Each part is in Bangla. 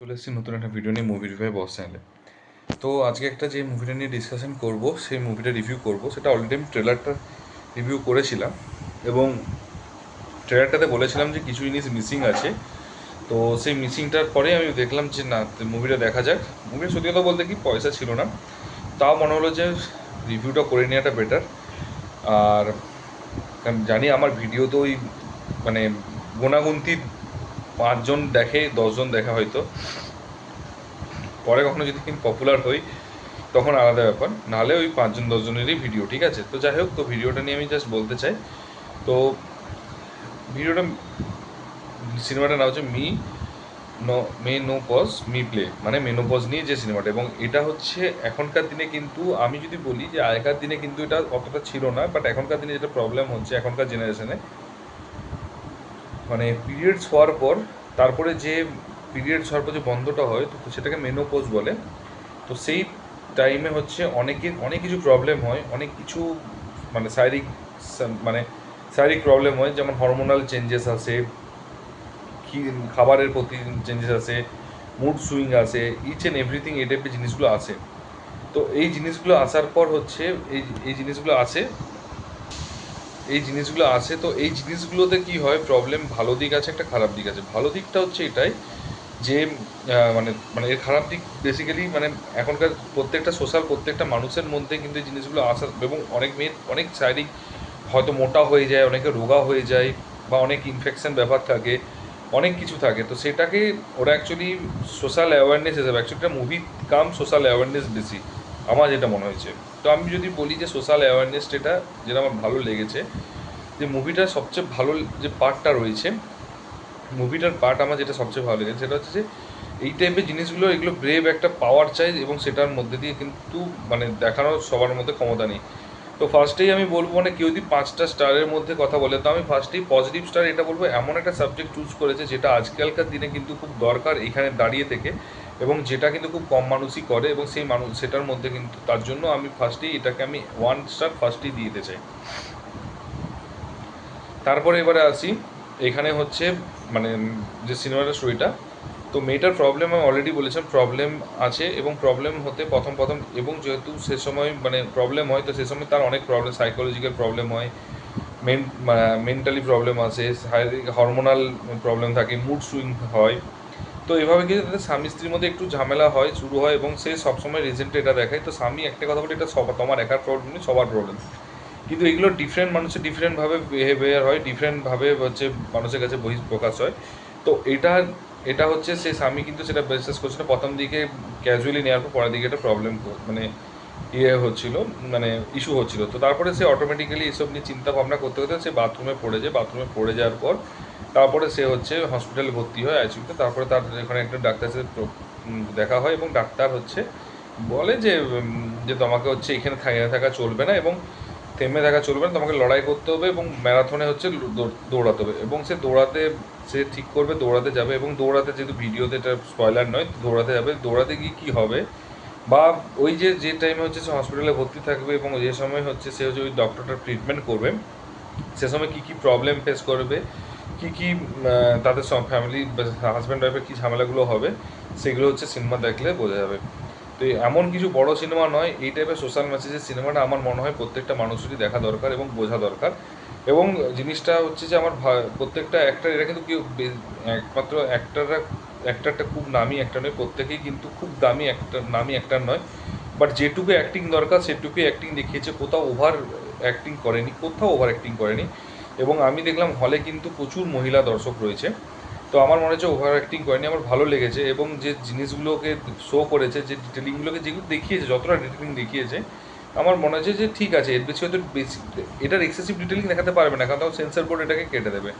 চলে এসেছি নতুন একটা ভিডিও নিয়ে মুভি রিভিউ বস চ্যানেলে। তো আজকে একটা যে মুভিটা নিয়ে ডিসকাশন করব, সেই মুভিটা রিভিউ করব, সেটা অলরেডি আমি ট্রেলারটা রিভিউ করেছিলাম এবং ট্রেলারটাতে বলেছিলাম যে কিছু জিনিস মিসিং আছে। তো সেই মিসিংটার পরে আমি দেখলাম যে না, মুভিটা দেখা যাক। মুভিটা সত্যি কথা বলতে কি পয়সা ছিল না, তাও মনে হলো যে রিভিউটা করে নেওয়াটা বেটার। আর কারণ জানি আমার ভিডিও তো ওই মানে গোনাগুনতি 5 জন দেখে, 10 জন দেখা হয়তো, পরে কখনো যদি পপুলার হই তখন আলাদা ব্যাপার, নাহলে ওই 5 জন 10 জনেরই ভিডিও, ঠিক আছে। তো যাই হোক, তো ভিডিওটা নিয়ে আমি জাস্ট বলতে চাই। তো ভিডিওটা, সিনেমাটার নাম হচ্ছে মি নো মে নো পজ মি প্লে, মানে মেনোপজ নিয়ে যে সিনেমাটা। এবং এটা হচ্ছে এখনকার দিনে, কিন্তু আমি যদি বলি যে আগেকার দিনে কিন্তু এটা অতটা ছিল না, বাট এখনকার দিনে যেটা প্রবলেম হচ্ছে এখনকার জেনারেশনে, মানে পিরিয়ডস হওয়ার পর, তারপরে যে পিরিয়ডস হওয়ার পর যে বন্ধটা হয়, তো সেটাকে মেনোপজ বলে। তো সেই টাইমে হচ্ছে অনেক কিছু প্রবলেম হয়, অনেক কিছু মানে মানে শারীরিক প্রবলেম হয়, যেমন হরমোনাল চেঞ্জেস আসে, খাবারের প্রতি চেঞ্জেস আসে, মুড সুইং আসে, ইচ অ্যান্ড এভরিথিং, এই টাইপের জিনিসগুলো আসে। তো এই জিনিসগুলো আসার পর হচ্ছে এই এই জিনিসগুলো আসে তো এই জিনিসগুলোতে কি হয় প্রবলেম, ভালো দিক আছে, একটা খারাপ দিক আছে। ভালো দিকটা হচ্ছে এটাই যে মানে মানে এর খারাপ দিক বেসিক্যালি মানে এখনকার প্রত্যেকটা মানুষের মধ্যে কিন্তু এই জিনিসগুলো আসার, এবং অনেক মেয়ের অনেক শারীরিক হয়তো মোটা হয়ে যায়, অনেকে রোগা হয়ে যায়, বা অনেক ইনফেকশন ব্যাপার থাকে, অনেক কিছু থাকে। তো সেটাকে ওরা অ্যাকচুয়ালি সোশ্যাল অ্যাওয়ারনেস হিসেবে, অ্যাকচুয়ালি একটা মুভি কাম সোশ্যাল অ্যাওয়ারনেস বেশি, আমার যেটা মনে হয়েছে। তো আমি যদি বলি যে সোশ্যাল অ্যাওয়ারনেস, যেটা আমার ভালো লেগেছে, যে মুভিটার সবচেয়ে ভালো যে পার্টটা রয়েছে, মুভিটার পার্ট আমার যেটা সবচেয়ে ভালো লেগেছে সেটা হচ্ছে যে এই টাইপের জিনিসগুলো, এগুলো ব্রেভ একটা পাওয়ার চাই, এবং সেটার মধ্যে দিয়ে কিন্তু মানে দেখানোর সবার মধ্যে ক্ষমতা নেই। তো ফার্স্টেই আমি বলবো, মানে কেউ যদি 5টা স্টারের মধ্যে কথা বলে, তো আমি ফার্স্টেই পজিটিভ স্টার এটা বলবো, এমন একটা সাবজেক্ট চুজ করেছে যেটা আজকালকার দিনে কিন্তু খুব দরকার এখানে দাঁড়িয়ে থেকে, এবং যেটা কিন্তু খুব কম মানুষই করে, এবং সেই মানুষ সেটার মধ্যে কিন্তু, তার জন্য আমি ফার্স্টেই এটাকে আমি 1 স্টার ফার্স্টেই দিয়ে দিতে চাই। তারপরে এবারে আসি, এখানে হচ্ছে মানে যে সিনেমাটার স্টোরিটা, তো মেয়েটার প্রবলেম আমি অলরেডি বলেছিলাম, প্রবলেম আছে, এবং প্রবলেম হতে প্রথম প্রথম, এবং যেহেতু সে সময় মানে প্রবলেম হয়, তো সে সময় তার অনেক প্রবলেম, সাইকোলজিক্যাল প্রবলেম হয়, মেন্টালি প্রবলেম আছে, শারীরিক হরমোনাল প্রবলেম থাকে, মুড সুইং হয়। তো এভাবে কিন্তু তাদের স্বামী স্ত্রীর মধ্যে একটু ঝামেলা হয়, শুরু হয়, এবং সে সবসময় রিজেন্টে এটা দেখায়। তো স্বামী একটা কথা বলে, এটা তোমার একার প্রবলেম নেই, সবার প্রবলেম। কিন্তু এগুলো ডিফারেন্ট মানুষের ডিফারেন্টভাবে বিহেভিয়ার হয়, ডিফারেন্টভাবে হচ্ছে মানুষের কাছে বহিঃপ্রকাশ হয়। তো এটা হচ্ছে সে স্বামী কিন্তু সেটা বিশ্বাস করছে না, প্রথম দিকে ক্যাজুয়ালি নেওয়ার পর পরের দিকে একটা প্রবলেম মানে হচ্ছিল, মানে ইস্যু হচ্ছিল। তো তারপরে সে অটোমেটিক্যালি এসব নিয়ে চিন্তা ভাবনা করতে করতে সে বাথরুমে পড়ে যাওয়ার পর, তারপরে সে হচ্ছে হসপিটালে ভর্তি হয় আইসিইউতে। তারপরে তার এখানে একটা ডাক্তারের সাথে দেখা হয়, এবং ডাক্তার হচ্ছে বলে যে যে তোমাকে হচ্ছে এখানে থাকা চলবে না, এবং থেমে থাকা চলবে না, তোমাকে লড়াই করতে হবে, এবং ম্যারাথনে হচ্ছে দৌড়াতে হবে। এবং সে ঠিক করবে, দৌড়াতে যাবে, এবং দৌড়াতে, যেহেতু ভিডিওতে এটা স্পয়লার নয়, দৌড়াতে যাবে। দৌড়াতে গিয়ে কী হবে, বা ওই যে টাইমে হচ্ছে সে হসপিটালে ভর্তি থাকবে, এবং যে সময় হচ্ছে সে হচ্ছে ওই ডক্টরটার ট্রিটমেন্ট করবে, সে সময় কী কী প্রবলেম ফেস করবে, কী কী তাদের সব ফ্যামিলি, হাজব্যান্ড ওয়াইফের কী ঝামেলাগুলো হবে, সেগুলো হচ্ছে সিনেমা দেখলে বোঝা যাবে। তো এমন কিছু বড় সিনেমা নয়, এই টাইপের সোশ্যাল মেসেজের সিনেমাটা আমার মনে হয় প্রত্যেকটা মানুষেরই দেখা দরকার এবং বোঝা দরকার। এবং জিনিসটা হচ্ছে যে আমার প্রত্যেকটা অ্যাক্টার, এরা কিন্তু কেউ একমাত্র অ্যাক্টারটা খুব নামি অ্যাক্টার নয়, প্রত্যেকেই কিন্তু খুব নামি অ্যাক্টার নয়, বাট যেটুকু অ্যাক্টিং দরকার সেটুকুই অ্যাক্টিং দেখিয়েছে, কোথাও ওভার অ্যাক্টিং করেনি। এবং আমি দেখলাম হলে কিন্তু প্রচুর মহিলা দর্শক রয়েছে, তো আমার মনে হচ্ছে ওভার অ্যাক্টিং করেনি, আমার ভালো লেগেছে। এবং যে জিনিসগুলোকে শো করেছে, যে ডিটেলিংগুলোকে যেগুলো দেখিয়েছে, যতটা ডিটেলিং দেখিয়েছে, আমার মনে হচ্ছে যে ঠিক আছে, এর বেশি হয়তো এটার এক্সেসিভ ডিটেলিং দেখাতে পারবে না, কারণ তখন সেন্সার বোর্ড এটাকে কেটে দেবে।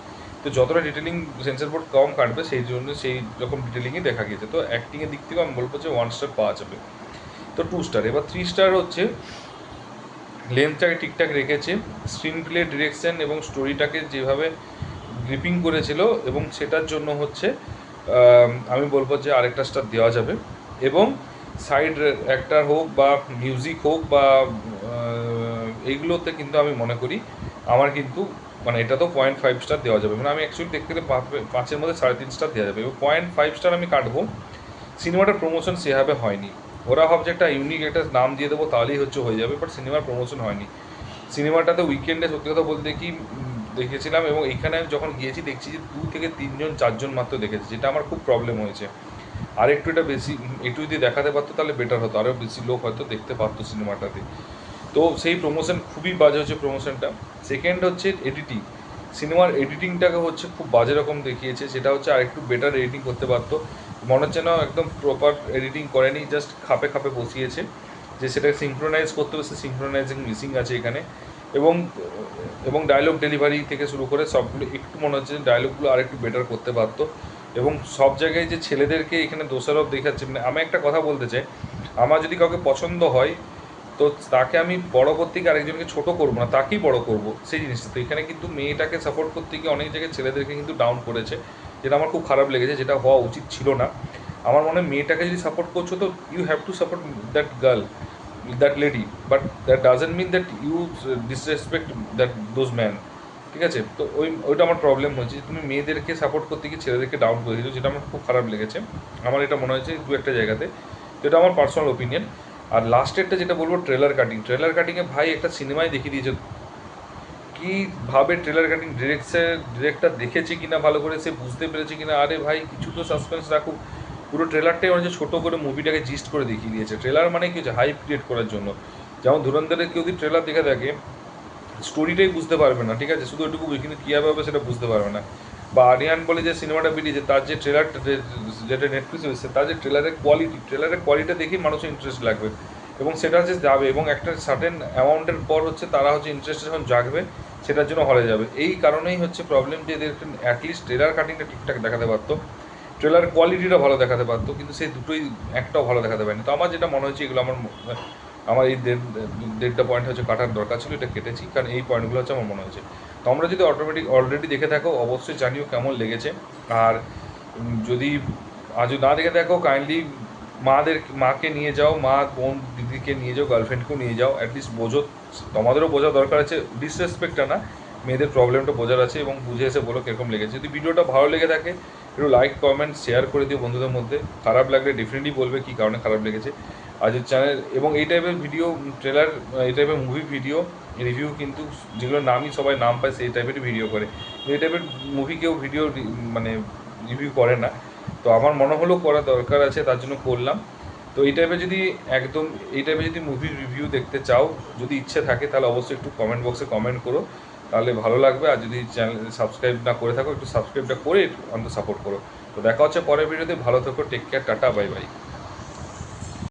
তো যতটা ডিটেলিং সেন্সার বোর্ড কম কাটবে, সেই জন্য সেই রকম ডিটেলিংই দেখা গিয়েছে। তো অ্যাক্টিংয়ের দিক থেকে আমি বলবো যে 1 স্টার পাওয়া যাবে। তো 2 স্টার, এবার 3 স্টার হচ্ছে লেন্থটাকে ঠিকঠাক রেখেছে, স্ক্রিন প্লে, ডিরেকশন এবং স্টোরিটাকে যেভাবে গ্রিপিং করেছিল, এবং সেটার জন্য হচ্ছে আমি বলবো যে আরেকটা স্টার দেওয়া যাবে। এবং সাইড অ্যাক্টার হোক বা মিউজিক হোক বা এইগুলোতে কিন্তু আমি মনে করি আমার কিন্তু মানে এটা তো 0.5 স্টার দেওয়া যাবে, মানে আমি অ্যাকচুয়ালি দেখতে গেলে 5-এর মধ্যে 3.5 স্টার দেওয়া যাবে, এবং 0.5 স্টার আমি কাটবো। সিনেমাটার প্রমোশন সেভাবে হয়নি। ওরা ভাবছে একটা ইউনিক একটা নাম দিয়ে দেবো তাহলেই হয়ে যাবে, বাট সিনেমার প্রমোশন হয়নি। সিনেমাটাতে উইকেন্ডে সত্যি কথা বলতে কি দেখেছিলাম, এবং এইখানে আমি যখন গিয়েছি দেখছি যে 2 থেকে 3 জন 4 জন মাত্র দেখেছে, যেটা আমার খুব প্রবলেম হয়েছে। আর একটু এটা বেশি একটু যদি দেখাতে পারতো তাহলে বেটার হতো, আরও বেশি লোক হয়তো দেখতে পারতো সিনেমাটাতে। তো সেই প্রমোশন খুবই বাজে হচ্ছে প্রমোশনটা। সেকেন্ড হচ্ছে এডিটিং, সিনেমার এডিটিংটাকে খুব বাজে রকম দেখিয়েছে, সেটা আরেকটু বেটার এডিটিং করতে পারতো। মনে হচ্ছে না একদম প্রপার এডিটিং করেনি, জাস্ট খাপে খাপে বসিয়েছে। যে সেটা সিঙ্ক্রোনাইজ করতে হবে, সে সিঙ্ক্রোনাইজিং মিসিং আছে এখানে। এবং এবং ডায়লগ ডেলিভারি থেকে শুরু করে সবগুলো একটু মনে হচ্ছে যে ডায়লগগুলো আরেকটু বেটার করতে পারতো। এবং সব জায়গায় যে ছেলেদেরকে এখানে দোষারোপ দেখাচ্ছে, মানে আমি একটা কথা বলতে চাই, আমার যদি কাউকে পছন্দ হয় তো তাকে আমি বড় করতে গিয়ে আরেকজনকে ছোট করবো না, তাকেই বড় করব, সেই জিনিসটা। তো এখানে কিন্তু মেয়েটাকে সাপোর্ট করতে গিয়ে অনেক জায়গায় ছেলেদেরকে কিন্তু ডাউন করেছে, যেটা আমার খুব খারাপ লেগেছে, যেটা হওয়া উচিত ছিল না। আমার মনে হয় মেয়েটাকে যদি সাপোর্ট করছো তো you have to support that girl, that lady, but that doesn't mean that you disrespect that those man. ঠিক আছে? তো ওইটা আমার প্রবলেম হয়েছে, তুমি মেয়েদেরকে সাপোর্ট করতে গিয়ে ছেলেদেরকে ডাউন করে দিয়েছো, যেটা আমার খুব খারাপ লেগেছে। আমার এটা মনে হয়েছে দু একটা জায়গাতে। তো এটা আমার পার্সোনাল ওপিনিয়ন। আর লাস্টেরটা যেটা বলবো, ট্রেলার কাটিংয়ে ভাই একটা সিনেমায় দেখিয়ে দিয়েছে কীভাবে ট্রেলার কাটিং ডিরেক্টর দেখেছে কিনা ভালো করে, সে বুঝতে পেরেছে কিনা। আরে ভাই কিছু তো সাসপেন্স রাখুক। পুরো ট্রেলারটাই হচ্ছে ছোটো করে মুভিটাকে জিস্ট করে দেখিয়ে দিয়েছে। ট্রেলার মানে কি হচ্ছে, হাইপ ক্রিয়েট করার জন্য। যেমন ধুরন্ধরের কেউ যদি ট্রেলার দেখে থাকে, স্টোরিটাই বুঝতে পারবে না, ঠিক আছে, শুধু ওইটুকু কিন্তু কীভাবে হবে সেটা বুঝতে পারবে না। বা আরিয়ান বলে যে সিনেমাটা বেরিয়েছে, তার যে ট্রেলারটা যেটা নেটফ্লিক্সে এসেছে, তার যে ট্রেলারের কোয়ালিটি দেখেই মানুষের ইন্টারেস্ট লাগবে, এবং সেটা যাবে, এবং একটা সার্টেন অ্যামাউন্টের পর তারা ইন্টারেস্ট যখন জাগবে, সেটার জন্য হলে যাবে। এই কারণেই প্রবলেম যে এদের অ্যাটলিস্ট ট্রেলার কাটিংটা ঠিকঠাক দেখাতে পারতো, ট্রেলার কোয়ালিটিটা ভালো দেখাতে পারতো, কিন্তু সেই দুটোই একটাও ভালো দেখাতে পারেনি। তো আমার যেটা মনে হচ্ছে, এগুলো আমার এই দেড়টা পয়েন্ট কাটার দরকার ছিল, এটা কেটেছি, কারণ এই পয়েন্টগুলো আমার মনে হয়েছে। তোমরা যদি অলরেডি দেখে থাকো অবশ্যই জানিও কেমন লেগেছে। আর যদি আজও না দেখে থাকো, কাইন্ডলি মাকে নিয়ে যাও, মা বোন দিদিকে নিয়ে যাও, গার্লফ্রেন্ডকেও নিয়ে যাও, অ্যাটলিস্ট বোঝো, তোমাদেরও বোঝা দরকার আছে, ডিসরেসপেক্টটা না, মেয়েদের প্রবলেমটা বোঝার আছে, এবং বুঝে এসে বলো কীরকম লেগেছে। যদি ভিডিওটা ভালো লেগে থাকে একটু লাইক কমেন্ট শেয়ার করে দিও বন্ধুদের মধ্যে। খারাপ লাগলে ডেফিনেটলি বলবে কী কারণে খারাপ লেগেছে। আজ চ্যানেল এবং এই টাইপের ভিডিও, ট্রেলার, এই টাইপের মুভি ভিডিও রিভিউ, কিন্তু যেগুলো নামই সবাই নাম পায় সেই টাইপেরই ভিডিও করে, এই টাইপের মুভি কেউ ভিডিও মানে রিভিউ করে না। তো আমার মনে হলো করা দরকার আছে, তার জন্য করলাম। তো এই টাইপের যদি মুভি রিভিউ দেখতে চাও, যদি ইচ্ছে থাকে, তাহলে অবশ্যই একটু কমেন্ট বক্সে কমেন্ট করো, তাহলে ভালো লাগবে। আর যদি চ্যানেল সাবস্ক্রাইব না করে থাকো, একটু সাবস্ক্রাইবটা করে অন্তত সাপোর্ট করো। তো দেখা হচ্ছে পরের ভিডিওতে। ভালো থেকো, take care, tata, bye by.